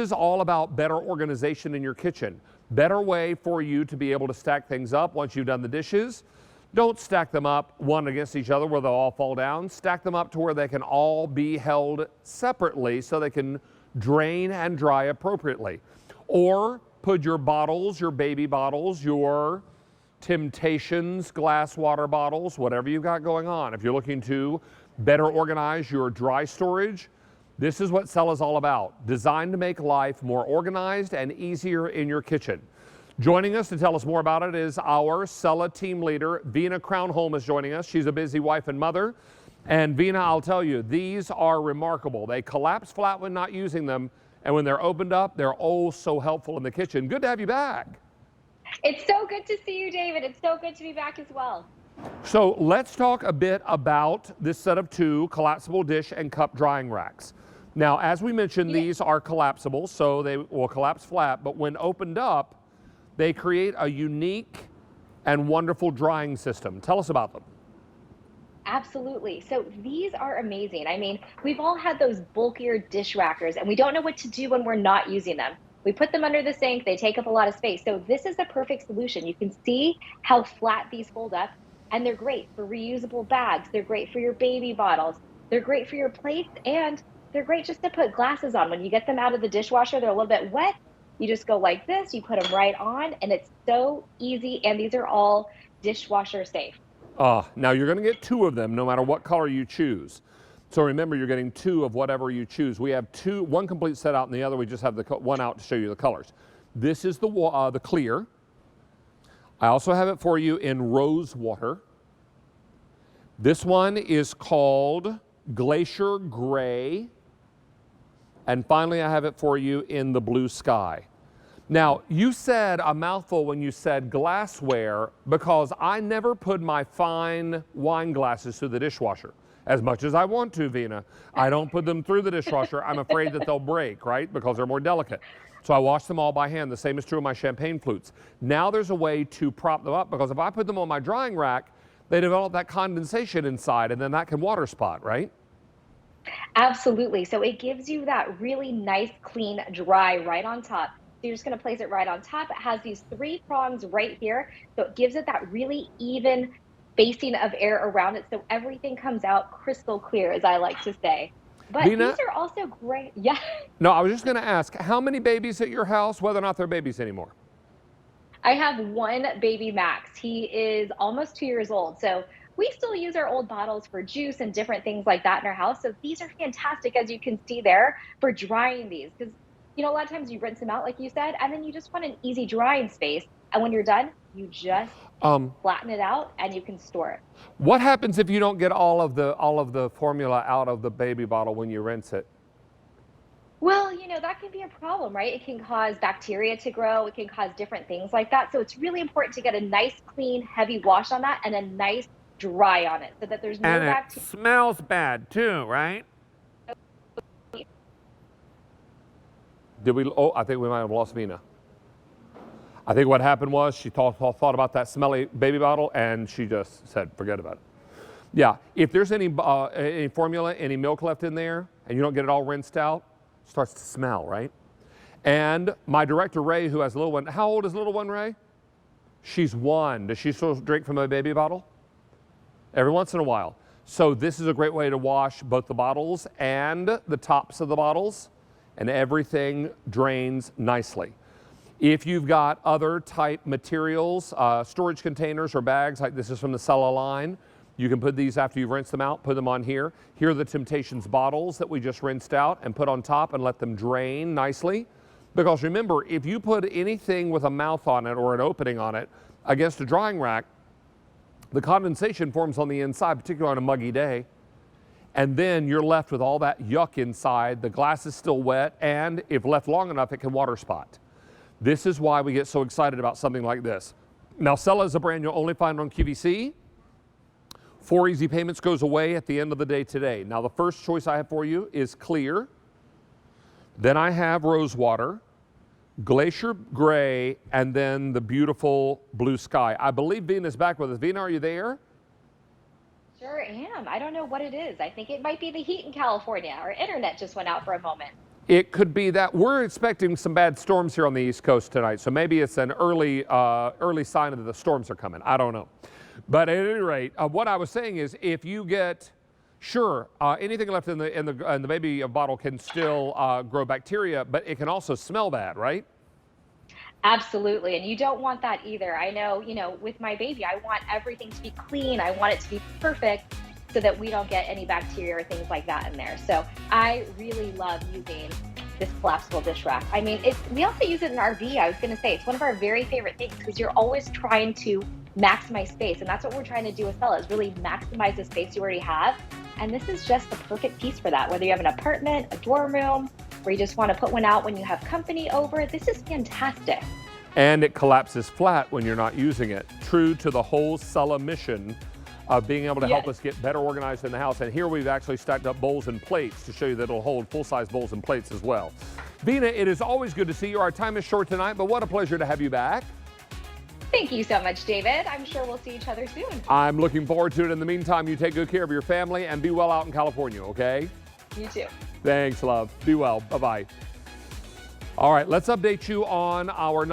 is all about better organization in your kitchen. Better way for you to be able to stack things up once you've done the dishes. Don't stack them up one against each other where they'll all fall down. Stack them up to where they can all be held separately so they can drain and dry appropriately. Or put your bottles, your baby bottles, your Temptations glass water bottles, whatever you've got going on. If you're looking to better organize your dry storage, this is what Sella is all about. Designed to make life more organized and easier in your kitchen. Joining us to tell us more about it is our Sella team leader, Vina Crownholm is joining us. She's a busy wife and mother. And Vina, I'll tell you, these are remarkable. They collapse flat when not using them, and when they're opened up, they're oh so helpful in the kitchen. Good to have you back. It's so good to see you, David. It's so good to be back as well. So let's talk a bit about this set of 2 collapsible dish and cup drying racks. Now, as we mentioned, these are collapsible, so they will collapse flat, but when opened up, they create a unique and wonderful drying system. Tell us about them. Absolutely. So these are amazing. I mean, we've all had those bulkier dish rackers, and we don't know what to do when we're not using them. We put them under the sink, they take up a lot of space. So this is the perfect solution. You can see how flat these fold up, and they're great for reusable bags. They're great for your baby bottles. They're great for your plates, and they're great just to put glasses on. When you get them out of the dishwasher, they're a little bit wet. You just go like this, you put them right on, and it's so easy, and these are all dishwasher safe. Now you're gonna get 2 of them no matter what color you choose. So remember, you're getting 2 of whatever you choose. We have 2, one complete set out and the other we just have the one out to show you the colors. This is the clear. I also have it for you in rose water. This one is called Glacier Gray. And finally, I have it for you in the blue sky. Now, you said a mouthful when you said glassware because I never put my fine wine glasses through the dishwasher. As much as I want to, Vina, I don't put them through the dishwasher. I'm afraid that they'll break, right? Because they're more delicate. So I wash them all by hand. The same is true of my champagne flutes. Now there's a way to prop them up because if I put them on my drying rack, they develop that condensation inside and then that can water spot, right? Absolutely. So it gives you that really nice, clean, dry right on top. So you're just going to place it right on top. It has these 3 prongs right here. So it gives it that really even spacing of air around it. So everything comes out crystal clear, as I like to say. But Vina, these are also great. Yeah. No, I was just going to ask, how many babies at your house, whether or not they're babies anymore? I have 1 baby Max. He is almost 2 years old. So we still use our old bottles for juice and different things like that in our house. So these are fantastic, as you can see there, for drying these. Because, you know, a lot of times you rinse them out, like you said, and then you just want an easy drying space. And when you're done, you just flatten it out and you can store it. What happens if you don't get all of the formula out of the baby bottle when you rinse it? Well, you know, that can be a problem, right? It can cause bacteria to grow. It can cause different things like that. So it's really important to get a nice, clean, heavy wash on that and a nice dry on it so that there's no bacteria. And it smells bad too, right? I think we might have lost Vina. I think what happened was she thought about that smelly baby bottle and she just said, forget about it. Yeah, if there's any formula, any milk left in there and you don't get it all rinsed out, it starts to smell, right? And my director, Ray, who has a little one, how old is little one, Ray? She's 1. Does she still drink from a baby bottle? Every once in a while. So this is a great way to wash both the bottles and the tops of the bottles, and everything drains nicely. If you've got other type materials, storage containers or bags, like this is from the Sella line, you can put these after you've rinsed them out, put them on here. Here are the Temptations bottles that we just rinsed out and put on top and let them drain nicely. Because remember, if you put anything with a mouth on it or an opening on it against a drying rack, the condensation forms on the inside, particularly on a muggy day. And then you're left with all that yuck inside. The glass is still wet, and if left long enough, it can water spot. This is why we get so excited about something like this. Now, Sella is a brand you'll only find on QVC. 4 easy payments goes away at the end of the day today. Now, the first choice I have for you is clear. Then I have rose water, glacier gray, and then the beautiful blue sky. I believe Vina's back with us. Vina, are you there? Sure am. I don't know what it is. I think it might be the heat in California. Our internet just went out for a moment. It could be that we're expecting some bad storms here on the East Coast tonight, so maybe it's an early sign that the storms are coming. I don't know. But at any rate, what I was saying is if you get, anything left in the baby bottle can still grow bacteria, but it can also smell bad, right? Absolutely. And you don't want that either. I know, with my baby, I want everything to be clean. I want it to be perfect so that we don't get any bacteria or things like that in there. So I really love using this collapsible dish rack. I mean, we also use it in RV. I was going to say it's one of our very favorite things because you're always trying to maximize space. And that's what we're trying to do with Stella, is really maximize the space you already have. And this is just the perfect piece for that. Whether you have an apartment, a dorm room, or you just want to put one out when you have company over, this is fantastic. And it collapses flat when you're not using it. True to the whole Stella mission of being able to help us get better organized in the house. And here we've actually stacked up bowls and plates to show you that it'll hold full-size bowls and plates as well. Vina, it is always good to see you. Our time is short tonight, but what a pleasure to have you back. Thank you so much, David. I'm sure we'll see each other soon. I'm looking forward to it. In the meantime, you take good care of your family and be well out in California, okay? You too. Thanks, love. Be well. Bye-bye. All right, let's update you on our